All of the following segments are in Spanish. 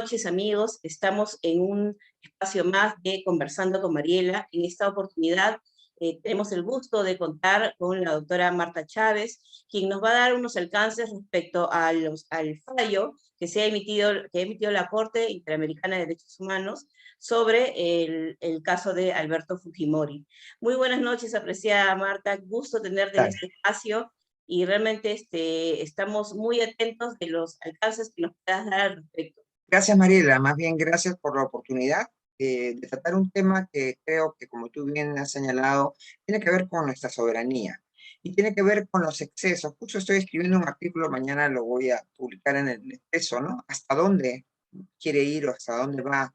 noches, amigos. Estamos en un espacio más de Conversando con Mariela. En esta oportunidad tenemos el gusto de contar con la doctora Marta Chávez, quien nos va a dar unos alcances respecto al fallo que ha emitido la Corte Interamericana de Derechos Humanos sobre el caso de Alberto Fujimori. Muy buenas noches, apreciada Marta. Gusto tenerte en Tal. este espacio y realmente estamos muy atentos de los alcances que nos puedas dar al respecto. Gracias, Mariela. Más bien, gracias por la oportunidad de tratar un tema que creo que, como tú bien has señalado, tiene que ver con nuestra soberanía y tiene que ver con los excesos. Justo estoy escribiendo un artículo, mañana lo voy a publicar en el Expreso, ¿no? ¿Hasta dónde quiere ir o hasta dónde va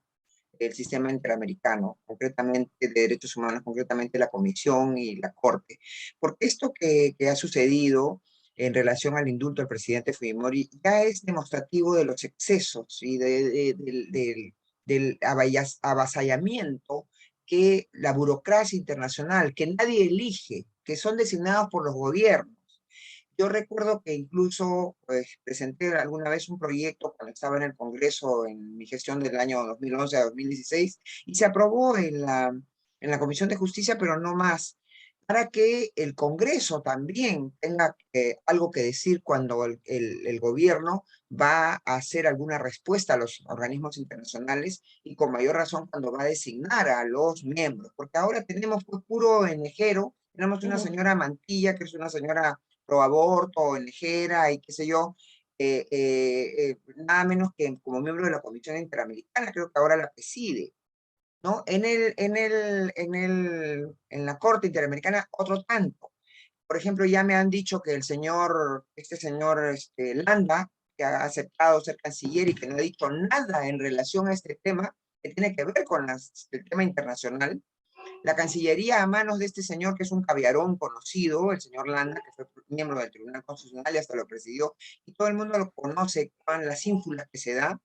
el sistema interamericano, concretamente de derechos humanos, concretamente la Comisión y la Corte? Porque esto que ha sucedido en relación al indulto del presidente Fujimori ya es demostrativo de los excesos y del avasallamiento que la burocracia internacional, que nadie elige, que son designados por los gobiernos. Yo recuerdo que incluso pues, presenté alguna vez un proyecto cuando estaba en el Congreso en mi gestión del año 2011 a 2016 y se aprobó en la Comisión de Justicia, pero no más, para que el Congreso también tenga algo que decir cuando el gobierno va a hacer alguna respuesta a los organismos internacionales y con mayor razón cuando va a designar a los miembros, porque ahora tenemos pues, puro enejero, tenemos una Ujú. señora Mantilla, que es una señora pro aborto, enejera y qué sé yo, nada menos que como miembro de la Comisión Interamericana, creo que ahora la preside, ¿no? En la Corte Interamericana, otro tanto. Por ejemplo, ya me han dicho que este señor Landa, que ha aceptado ser canciller y que no ha dicho nada en relación a este tema, que tiene que ver con el tema internacional, la Cancillería a manos de este señor, que es un caviarón conocido, el señor Landa, que fue miembro del Tribunal Constitucional y hasta lo presidió, y todo el mundo lo conoce con las ínfulas que se da,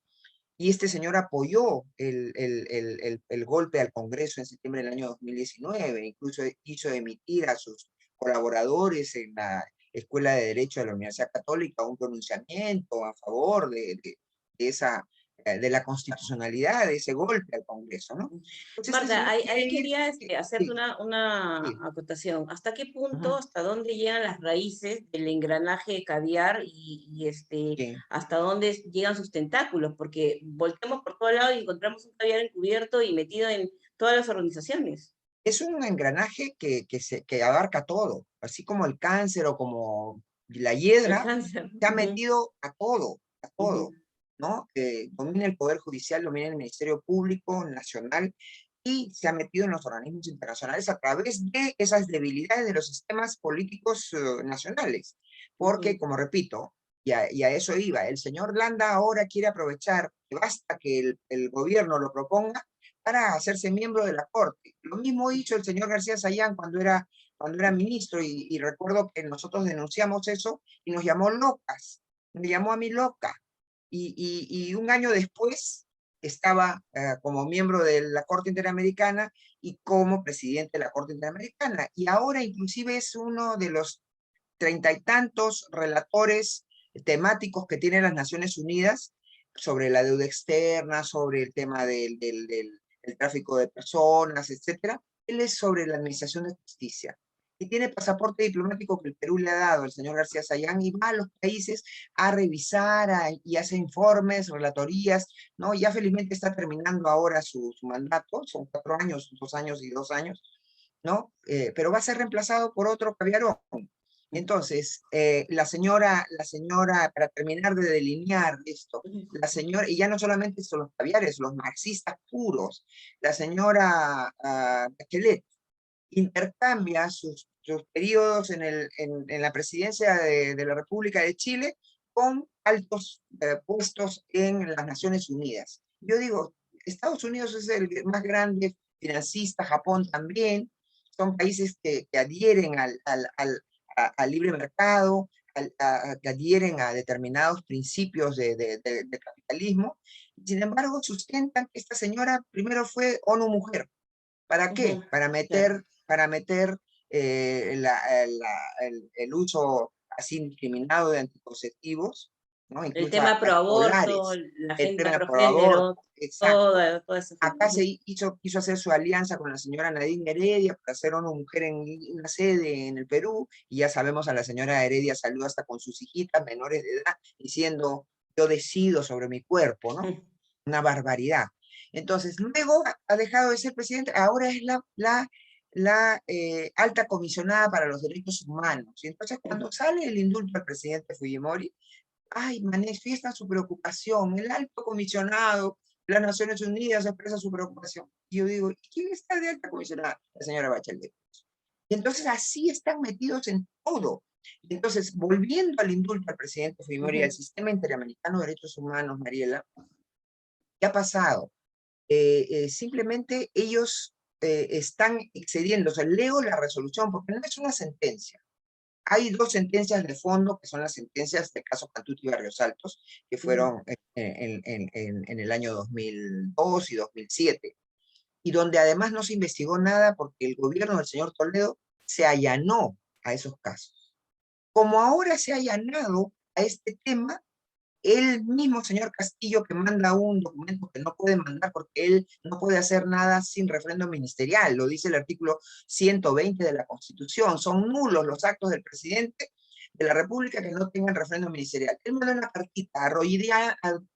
y este señor apoyó el golpe al Congreso en septiembre del año 2019, incluso hizo emitir a sus colaboradores en la Escuela de Derecho de la Universidad Católica un pronunciamiento a favor de esa de la constitucionalidad de ese golpe al Congreso, ¿no? Entonces este Marta, señor ahí quiere ir, quería hacerte sí, una sí, acotación. ¿Hasta qué punto, ajá, hasta dónde llegan las raíces del engranaje caviar sí. hasta dónde llegan sus tentáculos? Porque volteamos por todos lados y encontramos un caviar encubierto y metido en todas las organizaciones. Es un engranaje que abarca todo, así como el cáncer o como la El hiedra, cáncer. se ha Ujú, metido a ujú. todo, ¿no? Domina el Poder Judicial, domina el Ministerio Público Nacional y se ha metido en los organismos internacionales a través de esas debilidades de los sistemas políticos nacionales. Porque, Ujú. como repito, y a eso iba, el señor Landa ahora quiere aprovechar que basta que el gobierno lo proponga para hacerse miembro de la Corte. Lo mismo hizo el señor García Sayán cuando era ministro, y recuerdo que nosotros denunciamos eso y nos llamó locas, me llamó a mí loca. Y un año después estaba como miembro de la Corte Interamericana y como presidente de la Corte Interamericana. Y ahora inclusive es uno de los treinta y tantos relatores temáticos que tienen las Naciones Unidas sobre la deuda externa, sobre el tema del tráfico de personas, etcétera. Él es sobre la administración de justicia. Y tiene pasaporte diplomático que el Perú le ha dado el señor García Sayán y va a los países a revisar y hace informes, relatorías, ¿no? Ya felizmente está terminando ahora su mandato, son 4 años, 2 años y 2 años, ¿no? Pero va a ser reemplazado por otro Caviarón. Entonces, para terminar de delinear esto, la señora, y ya no solamente son los caviares, los marxistas puros, la señora Bachelet intercambia sus periodos en la presidencia de la República de Chile con altos puestos en las Naciones Unidas. Yo digo, Estados Unidos es el más grande financista, Japón también, son países que adhieren al libre mercado, que adhieren a determinados principios de capitalismo. Sin embargo, sustentan que esta señora primero fue ONU Mujer. ¿Para qué? Ujú. Claro. Para meter el uso así indiscriminado de anticonceptivos, ¿no? El Incluso tema pro a aborto, escolares, la el agenda tema pro por aborto, género, exacto. toda esa Acá gente. quiso hacer su alianza con la señora Nadine Heredia para hacer una mujer en una sede en el Perú, y ya sabemos, a la señora Heredia salió hasta con sus hijitas menores de edad, diciendo, yo decido sobre mi cuerpo, ¿no? Una barbaridad. Entonces, luego ha dejado de ser presidente, ahora es la alta comisionada para los derechos humanos. Y entonces, cuando sale el indulto al presidente Fujimori, ay, manifiesta su preocupación. El alto comisionado de las Naciones Unidas expresa su preocupación. Y yo digo, ¿y quién está de alta comisionada? La señora Bachelet. Y entonces así están metidos en todo. Y entonces, volviendo al indulto al presidente Fujimori y al sistema interamericano de derechos humanos, Mariela, ¿qué ha pasado? Simplemente ellos están excediendo. O sea, leo la resolución porque no es una sentencia. Hay dos sentencias de fondo, que son las sentencias del caso Cantuto y Barrios Altos, que fueron en el año 2002 y 2007, y donde además no se investigó nada porque el gobierno del señor Toledo se allanó a esos casos. Como ahora se ha allanado a este tema, el mismo señor Castillo, que manda un documento que no puede mandar porque él no puede hacer nada sin refrendo ministerial, lo dice el artículo 120 de la Constitución, son nulos los actos del presidente de la República que no tengan refrendo ministerial. Él manda una cartita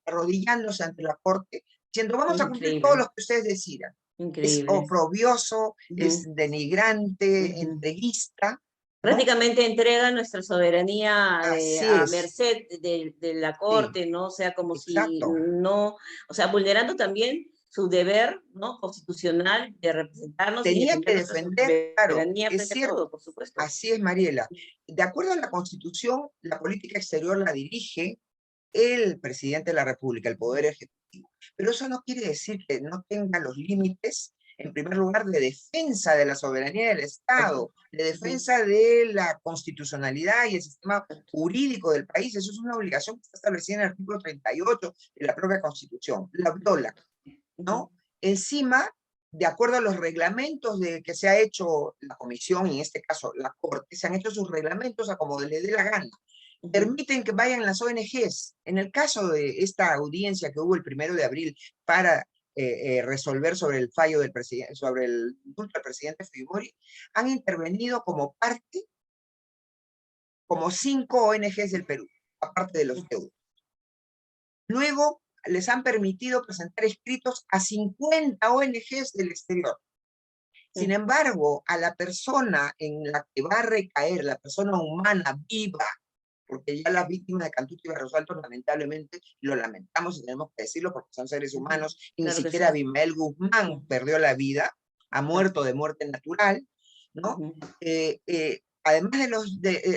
arrodillándose ante la Corte, diciendo, vamos a cumplir todo lo Increíble, que ustedes decidan. Es increíble. oprobioso, es Ujú, denigrante, ujú. entreguista, ¿no? Prácticamente entrega nuestra soberanía Así a es, merced de la sí, Corte, ¿no? O sea, como si exacto. no, o sea, vulnerando también su deber, ¿no? Constitucional de representarnos y Tenía defender que nuestra defender, claro, soberanía es frente a todo, cierto, por supuesto. así es, Mariela. De acuerdo a la Constitución, la política exterior la dirige el presidente de la República, el Poder Ejecutivo. Pero eso no quiere decir que no tenga los límites, en primer lugar, de defensa de la soberanía del Ujú, Estado, de ujú. defensa de la constitucionalidad y el sistema jurídico del país. Eso es una obligación que está establecida en el artículo 38 de la propia Constitución. La viola, Ujú, ¿no? Encima, de acuerdo a los reglamentos de que se ha hecho la comisión, y en este caso la Corte, se han hecho sus reglamentos a como le dé la gana. ujú. Permiten que vayan las ONGs. En el caso de esta audiencia que hubo el 1 de abril para resolver sobre el fallo del presidente, sobre el indulto al presidente Fujimori, han intervenido como parte, como 5 ONGs del Perú, aparte de los deudos. Luego les han permitido presentar escritos a 50 ONGs del exterior. Sin embargo, a la persona en la que va a recaer, la persona humana viva, porque ya las víctimas de Cantuto y Barros Altos, lamentablemente, lo lamentamos y tenemos que decirlo porque son seres Ujú. humanos, y ni Claro que siquiera sí. Abimael Guzmán Ujú. perdió la vida, ha Claro. muerto de muerte natural, ¿no? Ujú. Además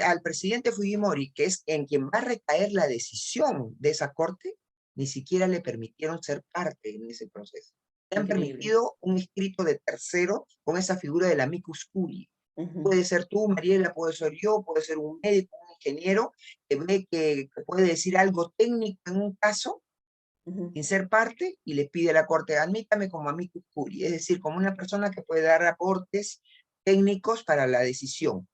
al presidente Fujimori, que es en quien va a recaer la decisión de esa corte, ni siquiera le permitieron ser parte en ese proceso. Le han Increíble. permitido un escrito de tercero con esa figura del amicus curiae. Ujú, Puede ser tú, Mariela, puede ser yo, puede ser un médico, un ingeniero, que ve que puede decir algo técnico en un caso, ujú. sin ser parte, y le pide a la Corte, admítame como amicus curiae, es decir, como una persona que puede dar aportes técnicos para la decisión.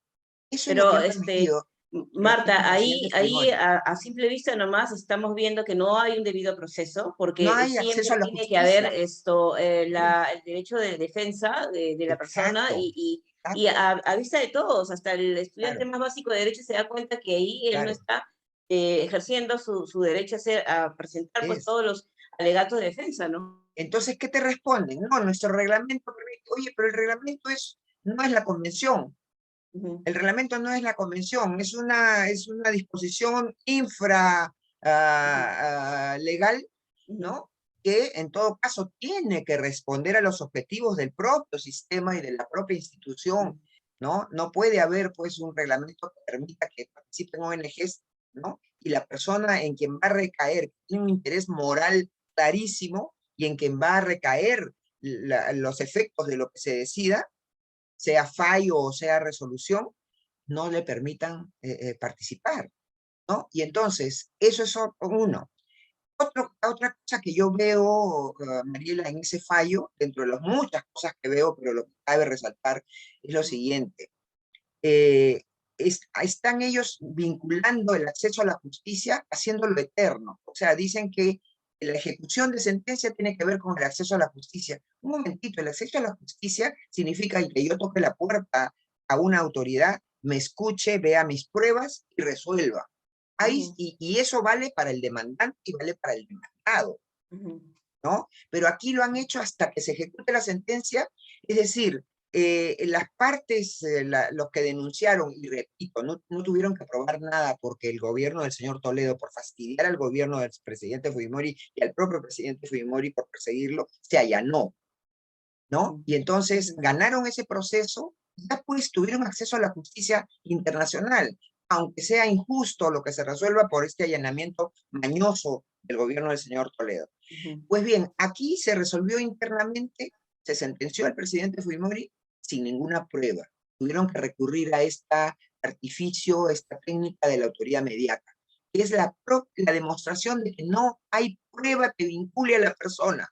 Eso es lo que Pero, han permitido los tiempos Marta, del ahí, presidente Fujimori. a simple vista nomás estamos viendo que no hay un debido proceso, No porque hay acceso a siempre la tiene que haber justicia. Sí, el derecho de defensa de la persona exacto, y exacto, a vista de todos, hasta el estudiante claro, más básico de derecho se da cuenta que ahí él no claro. está ejerciendo su derecho a presentar pues Es. todos los alegatos de defensa, ¿no? Entonces, ¿qué te responden? No, nuestro reglamento permite, oye, pero el reglamento no es la convención. Ujú, El reglamento no es la convención, es una disposición infra ujú, legal, ujú, ¿no? Que en todo caso tiene que responder a los objetivos del propio sistema y de la propia institución, ¿no? No puede haber, pues, un reglamento que permita que participen ONGs, ¿no? Y la persona en quien va a recaer tiene un interés moral clarísimo y en quien va a recaer los efectos de lo que se decida, sea fallo o sea resolución, no le permitan participar, ¿no? Y entonces, eso es uno. Otra cosa que yo veo, Mariela, en ese fallo, dentro de las muchas cosas que veo, pero lo que cabe resaltar es lo siguiente. Eh, están ellos vinculando el acceso a la justicia, haciéndolo eterno. O sea, dicen que la ejecución de sentencia tiene que ver con el acceso a la justicia. Un momentito, el acceso a la justicia significa que yo toque la puerta a una autoridad, me escuche, vea mis pruebas y resuelva. Ahí, y eso vale para el demandante y vale para el demandado, ¿no? Pero aquí lo han hecho hasta que se ejecute la sentencia, es decir, las partes, los que denunciaron, y repito, no tuvieron que probar nada porque el gobierno del señor Toledo, por fastidiar al gobierno del presidente Fujimori y al propio presidente Fujimori por perseguirlo, se allanó, ¿no? Y entonces ganaron ese proceso, ya pues tuvieron acceso a la justicia internacional, aunque sea injusto lo que se resuelva por este allanamiento mañoso del gobierno del señor Toledo. Pues bien, aquí se resolvió internamente, se sentenció al presidente Fujimori sin ninguna prueba. Tuvieron que recurrir a esta artificio, esta técnica de la autoría mediata, que es la demostración de que no hay prueba que vincule a la persona.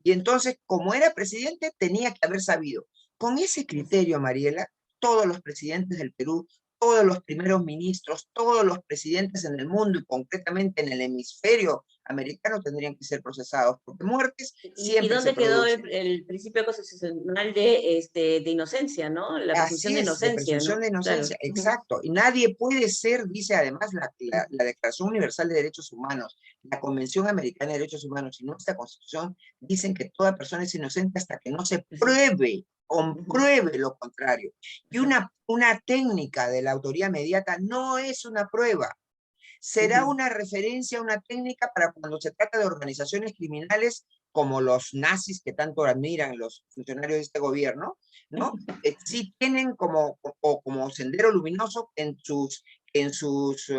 Y entonces, como era presidente, tenía que haber sabido. Con ese criterio, Mariela, todos los presidentes del Perú, todos los primeros ministros, todos los presidentes en el mundo y concretamente en el hemisferio americano tendrían que ser procesados, porque muertes ¿Y siempre se dónde quedó producen. el principio constitucional de inocencia, ¿no? La presunción Así de es, de inocencia, presunción ¿no? de Claro. inocencia, exacto. Y nadie puede ser, dice además la Declaración Universal de Derechos Humanos, la Convención Americana de Derechos Humanos y nuestra Constitución dicen que toda persona es inocente hasta que no se pruebe, compruebe lo contrario. Y una técnica de la autoría mediata no es una prueba. Será una referencia, una técnica para cuando se trata de organizaciones criminales como los nazis que tanto admiran los funcionarios de este gobierno, ¿no? Sí tienen como sendero luminoso en sus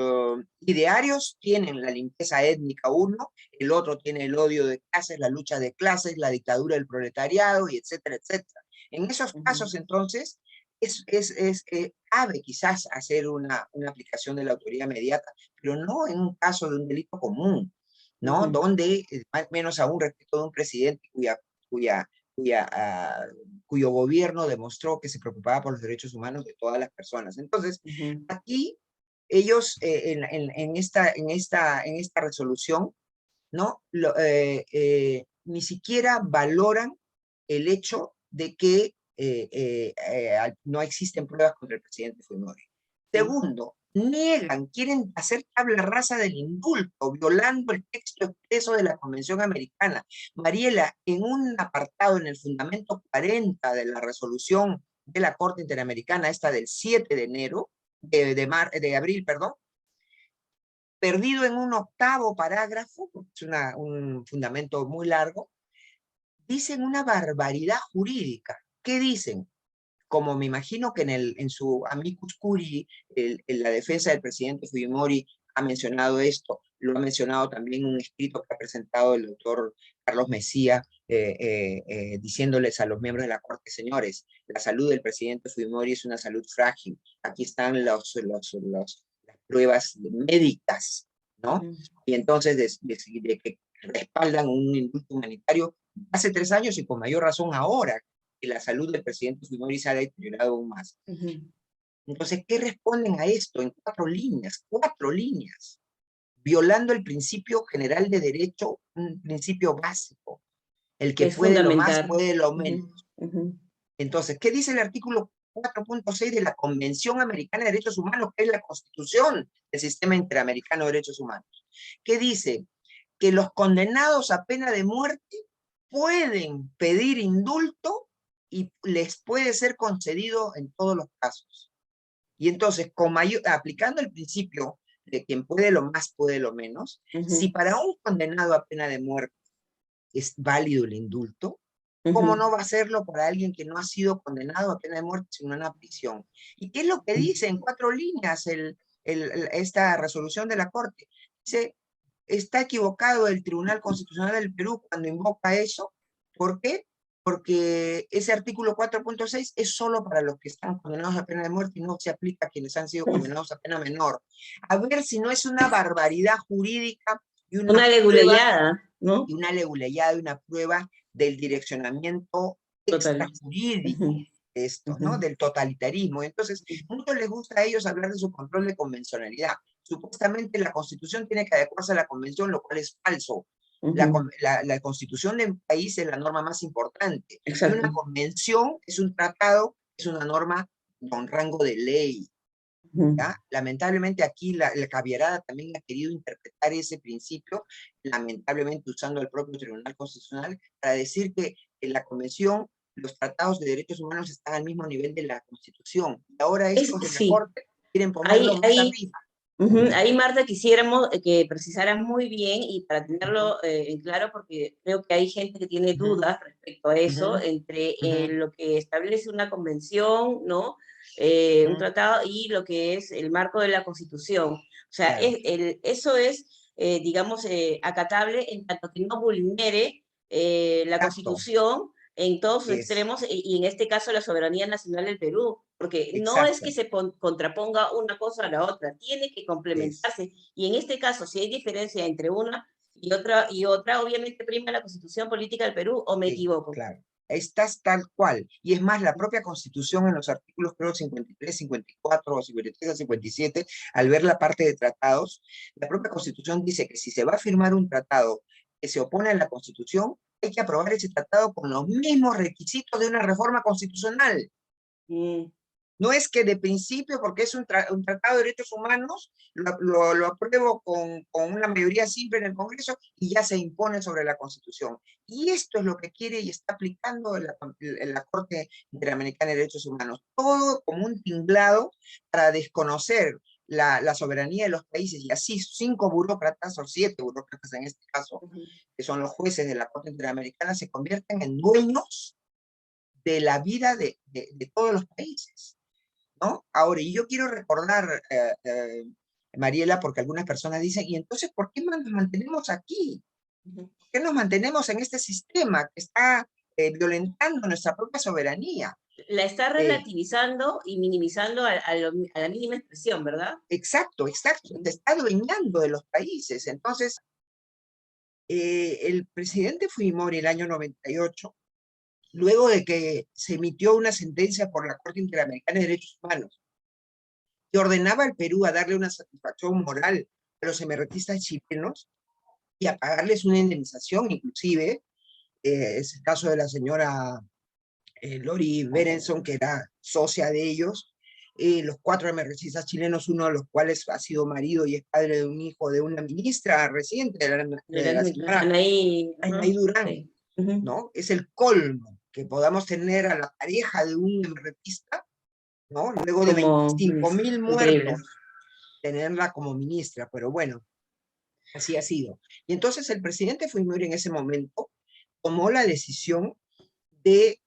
idearios, tienen la limpieza étnica uno, el otro tiene el odio de clases, la lucha de clases, la dictadura del proletariado, y etcétera, etcétera. En esos casos, entonces, cabe quizás hacer una aplicación de la autoría mediata, pero no en un caso de un delito común, ¿no? Donde, más o menos aún respecto de un presidente cuyo gobierno demostró que se preocupaba por los derechos humanos de todas las personas. Entonces, aquí ellos en esta resolución, ¿no? Ni siquiera valoran el hecho de que no existen pruebas contra el presidente Fujimori. Segundo, niegan, quieren hacer tabla rasa del indulto, violando el texto expreso de la Convención Americana. Mariela, en un apartado en el fundamento 40 de la resolución de la Corte Interamericana, esta del 7 de enero, de abril, perdón, perdido en un octavo parágrafo, porque es un fundamento muy largo, dicen una barbaridad jurídica. ¿Qué dicen? Como me imagino que en su amicus curiae, la defensa del presidente Fujimori ha mencionado esto, lo ha mencionado también un escrito que ha presentado el doctor Carlos Mesía, diciéndoles a los miembros de la Corte, señores, la salud del presidente Fujimori es una salud frágil, aquí están las pruebas médicas, ¿no? Y entonces de que respaldan un indulto humanitario hace 3 años y con mayor razón ahora, que la salud del presidente Fujimori se ha deteriorado aún más. Entonces, ¿qué responden a esto? En 4 líneas, violando el principio general de derecho, un principio básico, el que Es puede lo más, fundamental. puede lo menos. Entonces, ¿qué dice el artículo 4.6 de la Convención Americana de Derechos Humanos, que es la constitución del Sistema Interamericano de Derechos Humanos? ¿Qué dice? Que los condenados a pena de muerte pueden pedir indulto y les puede ser concedido en todos los casos. Y entonces, aplicando el principio de quien puede lo más, puede lo menos, si para un condenado a pena de muerte es válido el indulto, ¿cómo no va a serlo para alguien que no ha sido condenado a pena de muerte sino en una prisión? ¿Y qué es lo que dice en 4 líneas esta resolución de la Corte? Dice, está equivocado el Tribunal Constitucional del Perú cuando invoca eso. ¿Por qué? Porque ese artículo 4.6 es solo para los que están condenados a pena de muerte y no se aplica a quienes han sido condenados a pena menor. A ver si no es una barbaridad jurídica y una leguleyada, ¿no? Y una leguleyada y una prueba del direccionamiento extrajurídico. estos, ¿no? Del totalitarismo. Entonces, mucho les gusta a ellos hablar de su control de convencionalidad. Supuestamente la Constitución tiene que adecuarse a la Convención, lo cual es falso. La Constitución de un país es la norma más importante. Exacto. Y una convención es un tratado, es una norma con rango de ley. ¿Ya? Lamentablemente aquí la Caviarada también ha querido interpretar ese principio, lamentablemente usando el propio Tribunal Constitucional, para decir que en la Convención los tratados de derechos humanos están al mismo nivel de la Constitución. Y ahora estos de la Sí, Corte quieren ponerlo ahí, más ahí, arriba. ahí, Marta, quisiéramos que precisaras muy bien y para tenerlo en claro, porque creo que hay gente que tiene dudas respecto a eso, entre lo que establece una convención, ¿no? Un tratado y lo que es el marco de la Constitución. O sea, Claro. eso es, digamos, acatable en tanto que no vulnere la Exacto. Constitución en todos sus Es, extremos y en este caso la soberanía nacional del Perú, porque no es exacto. que se contraponga una cosa a la otra, tiene que Es. complementarse y en este caso si hay diferencia entre una y otra obviamente prima la Constitución Política del Perú, ¿o me Sí, equivoco? claro. Estás tal cual. Y es más, la propia Constitución en los artículos, creo, 53, 54 o 53 a 57, al ver la parte de tratados, la propia Constitución dice que si se va a firmar un tratado que se opone a la Constitución, hay que aprobar ese tratado con los mismos requisitos de una reforma constitucional. Mm. No es que de principio, porque es un tratado de derechos humanos, lo apruebo con una mayoría simple en el Congreso y ya se impone sobre la Constitución. Y esto es lo que quiere y está aplicando la Corte Interamericana de Derechos Humanos. Todo como un tinglado para desconocer la soberanía de los países. Y así 5 burócratas, o 7 burócratas en este caso, que son los jueces de la Corte Interamericana, se convierten en dueños de la vida de todos los países, ¿no? Ahora, y yo quiero recordar, Mariela, porque algunas personas dicen, ¿y entonces por qué nos mantenemos aquí? ¿Por qué nos mantenemos en este sistema que está violentando nuestra propia soberanía? La está Eh, relativizando y minimizando a la mínima expresión, ¿verdad? exacto, exacto, se está adueñando de los países. Entonces, el presidente Fujimori el año 98, luego de que se emitió una sentencia por la Corte Interamericana de Derechos Humanos, que ordenaba al Perú a darle una satisfacción moral a los emergentistas chilenos y a pagarles una indemnización, inclusive, es el caso de la señora Lori Berenson, que era socia de ellos, los 4 emergencistas chilenos, uno de los cuales ha sido marido y es padre de un hijo de una ministra reciente, de la señora Anaí, Anaí Durán, sí. ¿no? Es el colmo que podamos tener a la pareja de un emergentista, ¿no? Luego de Como 25.000 increíble. muertos, tenerla como ministra, pero bueno, así ha sido. Y entonces el presidente Fujimori en ese momento tomó la decisión de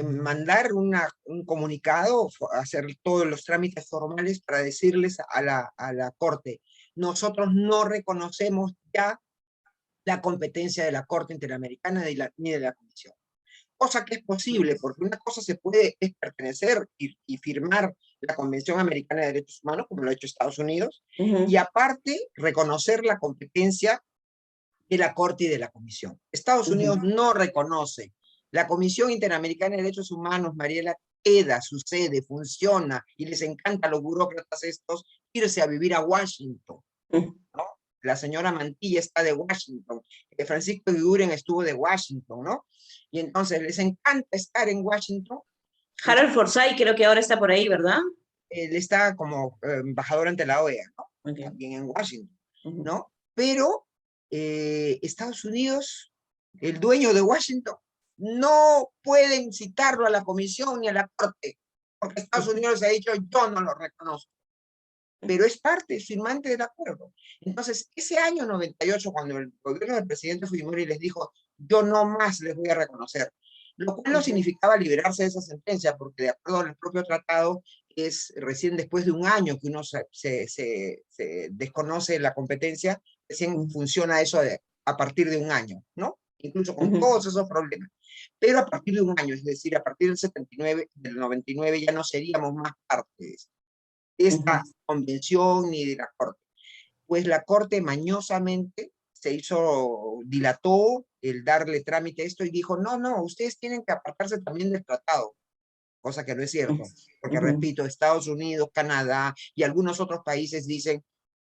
mandar un comunicado, hacer todos los trámites formales para decirles a la Corte, nosotros no reconocemos ya la competencia de la Corte Interamericana ni de la Comisión. Cosa que es posible, porque una cosa se puede es pertenecer y firmar la Convención Americana de Derechos Humanos, como lo ha hecho Estados Unidos, y aparte reconocer la competencia de la Corte y de la Comisión. Estados Unidos no reconoce. La Comisión Interamericana de Derechos Humanos, Mariela, queda, sucede, funciona, y les encanta a los burócratas estos irse a vivir a Washington, ¿no? La señora Mantilla está de Washington, Francisco Guiguren estuvo de Washington, ¿no? Y entonces les encanta estar en Washington. Harold Forsyth creo que ahora está por ahí, ¿verdad? Él está como embajador ante la OEA, ¿no? Okay. También en Washington, ¿no? Pero Estados Unidos, el dueño de Washington, no pueden citarlo a la comisión ni a la corte, porque Estados Unidos ha dicho, yo no lo reconozco. Pero es parte, es firmante del acuerdo. Entonces, ese año 98, cuando el gobierno del presidente Fujimori les dijo, yo no más les voy a reconocer, lo cual no significaba liberarse de esa sentencia, porque de acuerdo al propio tratado, es recién después de un año que uno se desconoce la competencia, recién funciona eso a partir de un año, ¿no? Incluso con todos esos problemas. Pero a partir de un año, es decir, a partir del 79, del 99, ya no seríamos más parte de esta convención ni de la Corte. Pues la Corte mañosamente dilató el darle trámite a esto y dijo, no, no, ustedes tienen que apartarse también del tratado, cosa que no es cierto, porque repito, Estados Unidos, Canadá y algunos otros países dicen,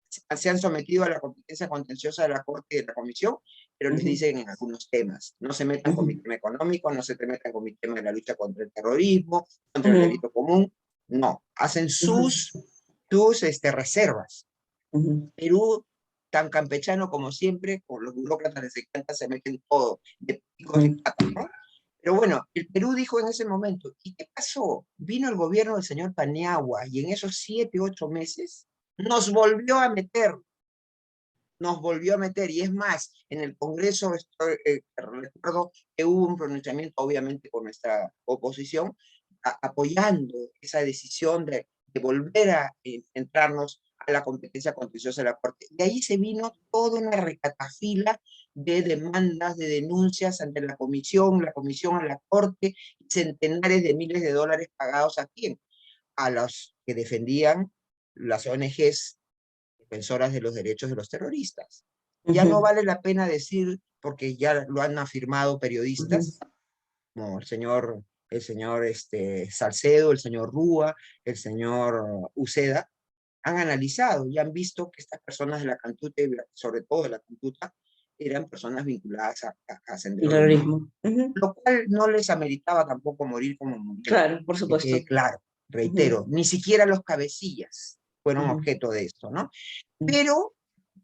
se han sometido a la competencia contenciosa de la Corte y de la Comisión, pero les dicen en algunos temas, no se metan con mi tema económico, no se metan con mi tema de la lucha contra el terrorismo, contra el delito común, no, hacen sus reservas. Perú, tan campechano como siempre, por los burócratas les encanta, se meten todo, de picos y patas, ¿no? Pero bueno, el Perú dijo en ese momento, ¿y qué pasó? Vino el gobierno del señor Paniagua y en esos 7, 8 meses nos volvió a meter, y es más, en el Congreso recuerdo que hubo un pronunciamiento, obviamente con nuestra oposición, apoyando esa decisión de volver a entrarnos a la competencia contenciosa de la Corte. Y ahí se vino toda una recatafila de demandas, de denuncias ante la comisión a la Corte, centenares de miles de dólares pagados a quién, a los que defendían las ONGs defensoras de los derechos de los terroristas. Ya no vale la pena decir, porque ya lo han afirmado periodistas, como el señor Salcedo, el señor Rúa, el señor Uceda, han analizado y han visto que estas personas de la Cantuta, sobre todo de la Cantuta, eran personas vinculadas a senderismo, lo cual no les ameritaba tampoco morir como murieron. Claro, por supuesto. Claro, reitero, ni siquiera los cabecillas fueron objeto de esto, ¿no? Pero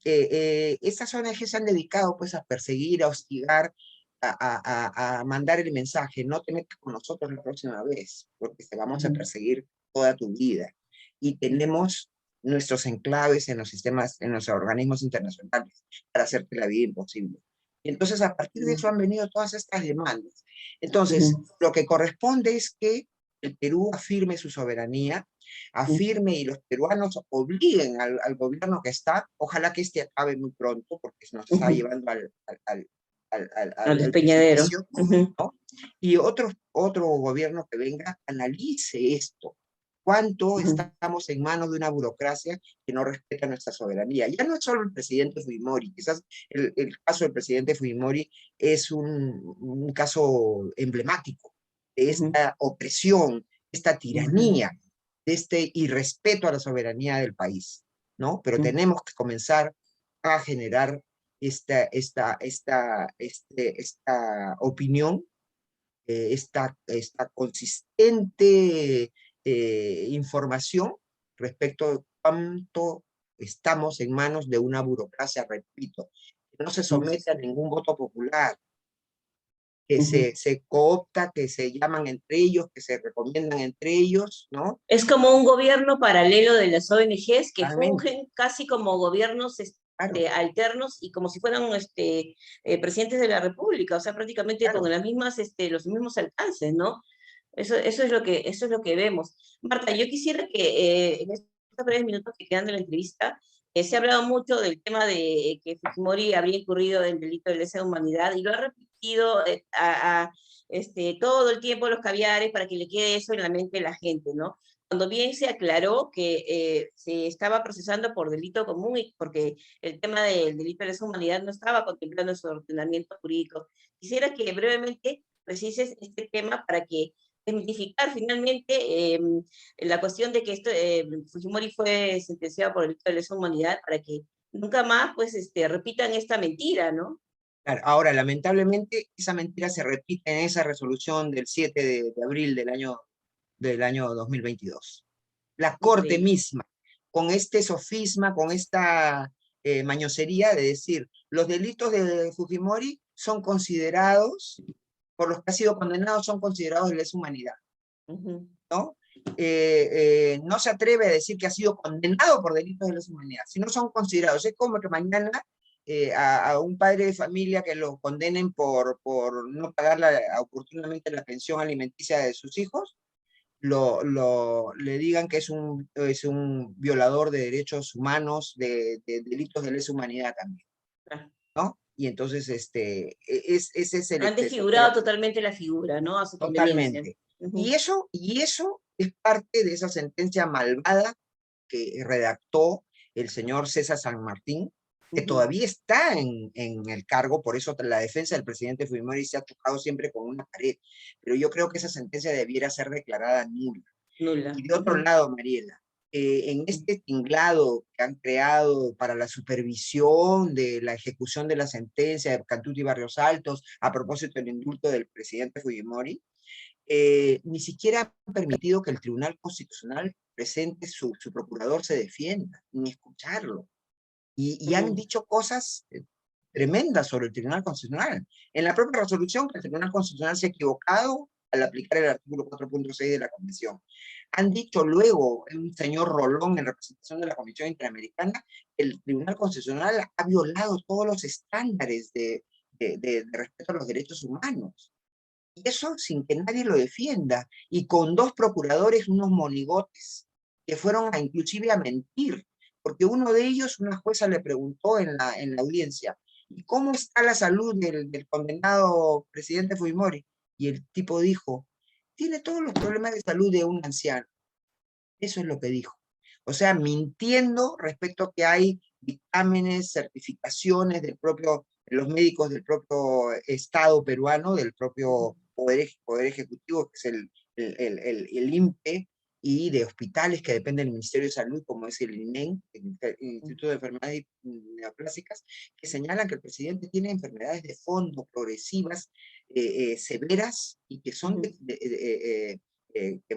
estas ONG se han dedicado pues a perseguir, a hostigar, a mandar el mensaje, no te metas con nosotros la próxima vez, porque te vamos a perseguir toda tu vida. Y tenemos nuestros enclaves en los sistemas, en los organismos internacionales, para hacerte la vida imposible. Y entonces, a partir de eso han venido todas estas demandas. Entonces, lo que corresponde es que el Perú afirme su soberanía, afirme y los peruanos obliguen al gobierno que está, ojalá que este acabe muy pronto, porque nos está llevando al despeñadero. ¿no? Y otro gobierno que venga analice esto. ¿Cuánto estamos en manos de una burocracia que no respeta nuestra soberanía? Ya no es solo el presidente Fujimori, quizás el caso del presidente Fujimori es un caso emblemático de esta opresión, esta tiranía, de este irrespeto a la soberanía del país, ¿no? Pero tenemos que comenzar a generar esta opinión, esta consistente información respecto de cuánto estamos en manos de una burocracia, repito, que no se somete a ningún voto popular, que se coopta, que se llaman entre ellos, que se recomiendan entre ellos, ¿no? Es como un gobierno paralelo de las ONGs que fungen casi como gobiernos alternos y como si fueran presidentes de la República, o sea, prácticamente con las mismas, los mismos alcances, ¿no? Eso es lo que vemos. Marta, yo quisiera que en estos breves minutos que quedan de la entrevista, se ha hablado mucho del tema de que Fujimori habría incurrido en delito de lesa humanidad y lo ha repetido todo el tiempo los caviares para que le quede eso en la mente de la gente, ¿no? Cuando bien se aclaró que se estaba procesando por delito común y porque el tema del delito de lesa humanidad no estaba contemplando en su ordenamiento jurídico. Quisiera que brevemente precises este tema para que desmitificar finalmente la cuestión de que Fujimori fue sentenciado por el delito de lesa humanidad para que nunca más pues repitan esta mentira, ¿no? Claro, ahora, lamentablemente, esa mentira se repite en esa resolución del 7 de abril del año 2022. La Corte misma, con este sofisma, con esta mañosería de decir, los delitos de Fujimori son considerados, por los que ha sido condenado, son considerados de lesa humanidad, ¿no? No se atreve a decir que ha sido condenado por delitos de lesa humanidad, sino son considerados. Es como que mañana a un padre de familia que lo condenen por no pagar oportunamente la pensión alimenticia de sus hijos, le digan que es un violador de derechos humanos, de delitos de lesa humanidad también, ¿no? Y entonces ese es el... Han desfigurado totalmente la figura, ¿no? A su conveniencia. Totalmente. Y eso es parte de esa sentencia malvada que redactó el señor César San Martín, que todavía está en el cargo, por eso la defensa del presidente Fujimori se ha tocado siempre con una pared, pero yo creo que esa sentencia debiera ser declarada nula. Nula. Y de otro lado, Mariela, en este tinglado que han creado para la supervisión de la ejecución de la sentencia de Cantuto y Barrios Altos a propósito del indulto del presidente Fujimori, ni siquiera han permitido que el Tribunal Constitucional presente su procurador se defienda, ni escucharlo. Y han dicho cosas tremendas sobre el Tribunal Constitucional. En la propia resolución, que el Tribunal Constitucional se ha equivocado al aplicar el artículo 4.6 de la Convención. Han dicho luego, un señor Rolón, en representación de la Comisión Interamericana, el Tribunal Constitucional ha violado todos los estándares de respeto a los derechos humanos. Y eso sin que nadie lo defienda, y con dos procuradores, unos monigotes, que fueron inclusive a mentir, porque uno de ellos, una jueza le preguntó en la audiencia, ¿y cómo está la salud del condenado presidente Fujimori? Y el tipo dijo, tiene todos los problemas de salud de un anciano. Eso es lo que dijo. O sea, mintiendo respecto a que hay dictámenes, certificaciones de los médicos del propio Estado peruano, del propio Poder Ejecutivo, que es el INPE, y de hospitales que dependen del Ministerio de Salud, como es el INEN, el Instituto de Enfermedades Neoplásicas, que señalan que el presidente tiene enfermedades de fondo, progresivas, severas, y que son que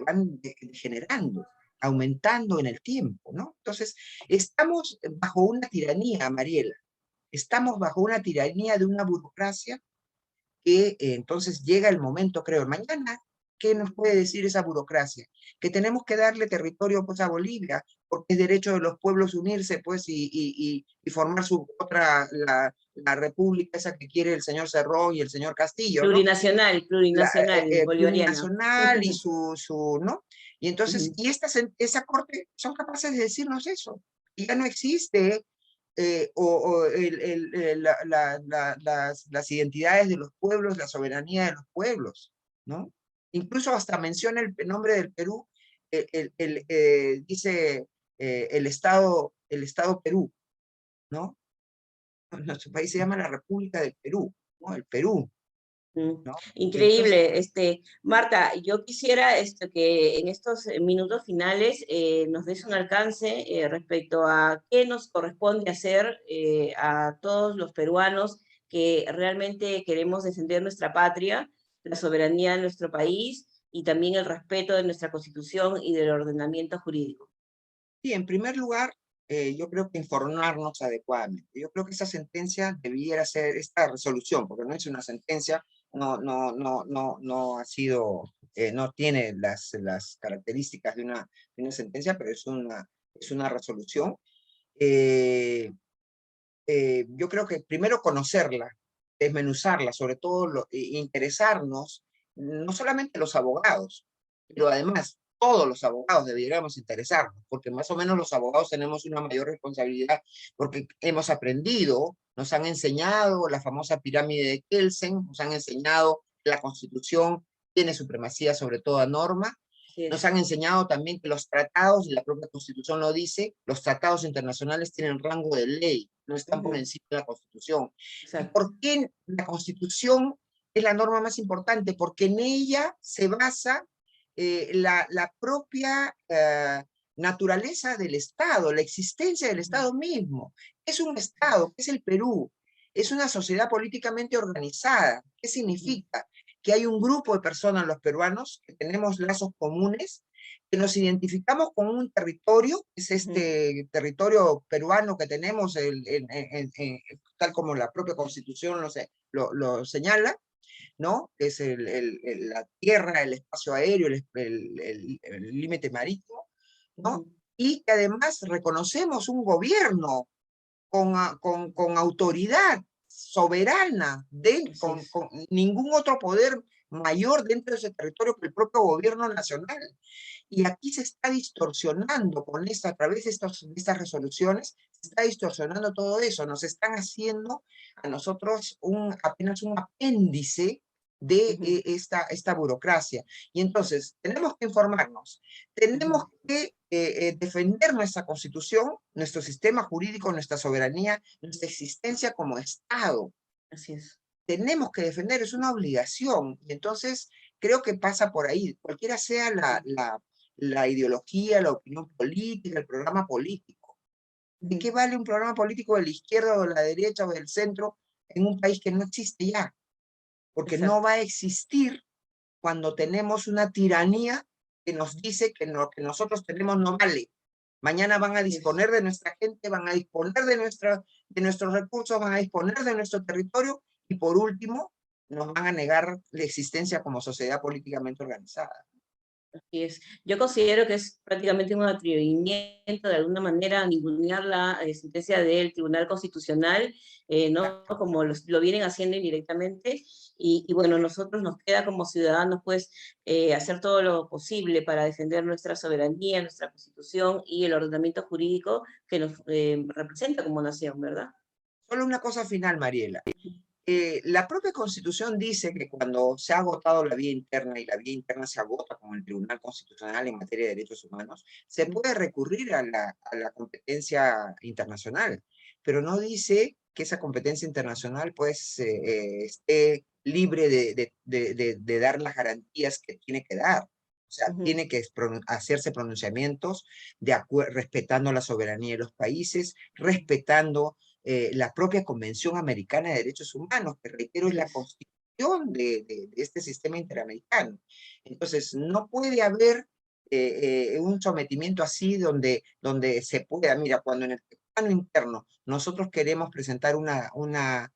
van degenerando, aumentando en el tiempo, ¿no? Entonces, estamos bajo una tiranía, Mariela, estamos bajo una tiranía de una burocracia que entonces llega el momento, creo, mañana, ¿qué nos puede decir esa burocracia? Que tenemos que darle territorio pues a Bolivia, porque es derecho de los pueblos unirse pues y formar su la república esa que quiere el señor Cerrón y el señor Castillo, ¿no? Plurinacional, bolivariana. Plurinacional y ¿no? Y entonces, y esa corte son capaces de decirnos eso, y ya no existe las identidades de los pueblos, la soberanía de los pueblos, ¿no? Incluso hasta menciona el nombre del Perú, dice el Estado Perú, ¿no? Nuestro país se llama la República del Perú, ¿no? El Perú, ¿no? Entonces, Increíble. Marta, yo quisiera que en estos minutos finales nos des un alcance respecto a qué nos corresponde hacer a todos los peruanos que realmente queremos defender nuestra patria, la soberanía de nuestro país y también el respeto de nuestra Constitución y del ordenamiento jurídico. sí, en primer lugar, yo creo que informarnos adecuadamente. Yo creo que esa sentencia debiera ser, esta resolución, porque no es una sentencia, no ha sido, no tiene las características de una sentencia, pero es una resolución. Yo creo que primero conocerla, desmenuzarla, sobre todo interesarnos, no solamente los abogados, pero además todos los abogados deberíamos interesarnos, porque más o menos los abogados tenemos una mayor responsabilidad, porque hemos aprendido, nos han enseñado la famosa pirámide de Kelsen, nos han enseñado que la Constitución tiene supremacía sobre toda norma, nos han enseñado también que los tratados, y la propia Constitución lo dice, los tratados internacionales tienen rango de ley, no están por encima de la Constitución. ¿Y por qué la Constitución es la norma más importante? Porque en ella se basa la propia naturaleza del Estado, la existencia del Estado mismo. Es un Estado, que es el Perú, es una sociedad políticamente organizada. ¿Qué significa? Que hay un grupo de personas, los peruanos, que tenemos lazos comunes, que nos identificamos con un territorio, es este territorio peruano que tenemos, tal como la propia Constitución lo señala, ¿no? Que es la tierra, el espacio aéreo, el límite marítimo, ¿no? Y que además reconocemos un gobierno con autoridad soberana, con ningún otro poder mayor dentro de ese territorio que el propio gobierno nacional. Y aquí se está distorsionando a través de estas resoluciones, se está distorsionando todo eso, nos están haciendo a nosotros apenas un apéndice de Ujú, esta burocracia. Y entonces, tenemos que informarnos, tenemos ujú. que defender nuestra constitución, nuestro sistema jurídico, nuestra soberanía, nuestra existencia como Estado. Así es. Tenemos que defender, es una obligación. Y entonces, creo que pasa por ahí, cualquiera sea la ideología, la opinión política, el programa político. ¿De Ujú. qué vale un programa político de la izquierda o de la derecha o del centro en un país que no existe ya? Porque no Exacto. va a existir cuando tenemos una tiranía que nos dice que lo que nosotros tenemos no vale. Mañana van a Así es. disponer de nuestra gente, van a disponer de nuestros recursos, van a disponer de nuestro territorio y por último nos van a negar la existencia como sociedad políticamente organizada. Así es. Yo considero que es prácticamente un atrevimiento de alguna manera ningunear la sentencia del Tribunal Constitucional, ¿no? Exacto. Como lo vienen haciendo indirectamente. Y bueno, nosotros nos queda como ciudadanos pues hacer todo lo posible para defender nuestra soberanía, nuestra Constitución y el ordenamiento jurídico que nos representa como nación, ¿verdad? Solo una cosa final, Mariela. La propia Constitución dice que cuando se ha agotado la vía interna y la vía interna se agota con el Tribunal Constitucional en materia de derechos humanos, se puede recurrir a la competencia internacional, pero no dice que esa competencia internacional pues esté libre de dar las garantías que tiene que dar. O sea, Ujú, tiene que hacerse pronunciamientos respetando la soberanía de los países, respetando la propia Convención Americana de Derechos Humanos, que reitero es así la es. constitución de este sistema interamericano. Entonces, no puede haber un sometimiento así donde se pueda, mira, cuando en el plano interno nosotros queremos presentar una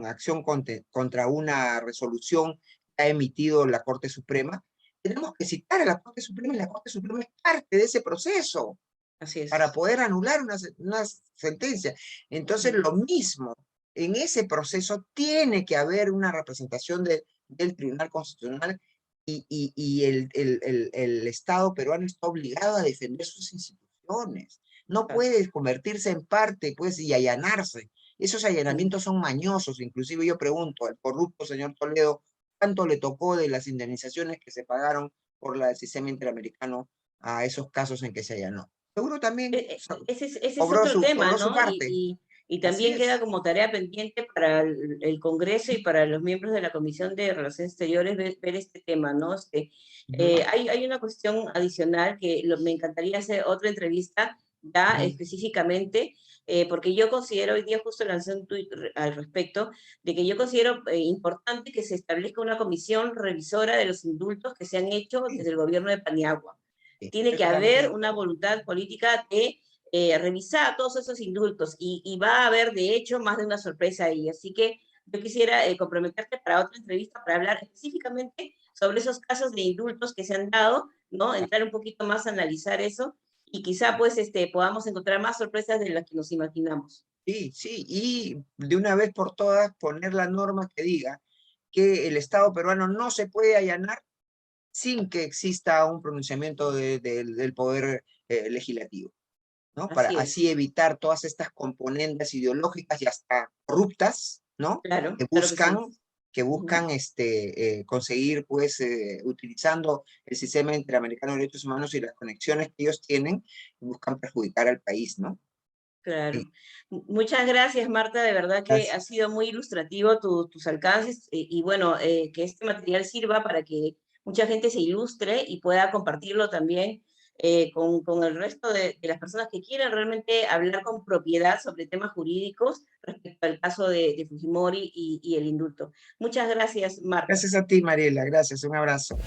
acción contra una resolución que ha emitido la Corte Suprema, tenemos que citar a la Corte Suprema y la Corte Suprema es parte de ese proceso Así para es. poder anular una sentencia. Entonces, Ujú, lo mismo, en ese proceso tiene que haber una representación del Tribunal Constitucional y el Estado peruano está obligado a defender sus instituciones. No claro, puede convertirse en parte, pues, y allanarse. Esos sí. allanamientos son mañosos. Inclusive yo pregunto al corrupto señor Toledo, ¿cuánto le tocó de las indemnizaciones que se pagaron por el sistema interamericano a esos casos en que se allanó? Seguro también Ese es otro tema, cobró su ¿no? parte. Y Así también queda es. como tarea pendiente para el Congreso y para los miembros de la Comisión de Relaciones Exteriores ver este tema, ¿no? Ujú, Hay una cuestión adicional que me encantaría hacer otra entrevista ya ujú. específicamente, porque yo considero, hoy día justo lancé un tuit al respecto, de que yo considero importante que se establezca una comisión revisora de los indultos que se han hecho Sí, desde el gobierno de Paniagua. sí, Tiene estoy que totalmente de haber una acuerdo. voluntad política de revisar todos esos indultos y va a haber, de hecho, más de una sorpresa ahí. Así que yo quisiera comprometerte para otra entrevista para hablar específicamente sobre esos casos de indultos que se han dado, ¿no? Ah, Entrar un poquito más a analizar eso y quizá pues podamos encontrar más sorpresas de las que nos imaginamos. sí, sí, y de una vez por todas poner la norma que diga que el Estado peruano no se puede allanar sin que exista un pronunciamiento del poder legislativo, ¿no? Para Así así es. evitar todas estas componentes ideológicas y hasta corruptas, ¿no? Claro, Que claro que sí. buscan, que Ujú. buscan conseguir, pues, utilizando el sistema interamericano de derechos humanos y las conexiones que ellos tienen, buscan perjudicar al país, ¿no? Claro. Sí, Muchas gracias, Marta. De verdad que ha gracias. sido muy ilustrativo tus alcances y bueno, que este material sirva para que mucha gente se ilustre y pueda compartirlo también con el resto de las personas que quieran realmente hablar con propiedad sobre temas jurídicos respecto al caso de Fujimori y el indulto. Muchas gracias, Marta. Gracias a ti, Mariela, gracias, un abrazo.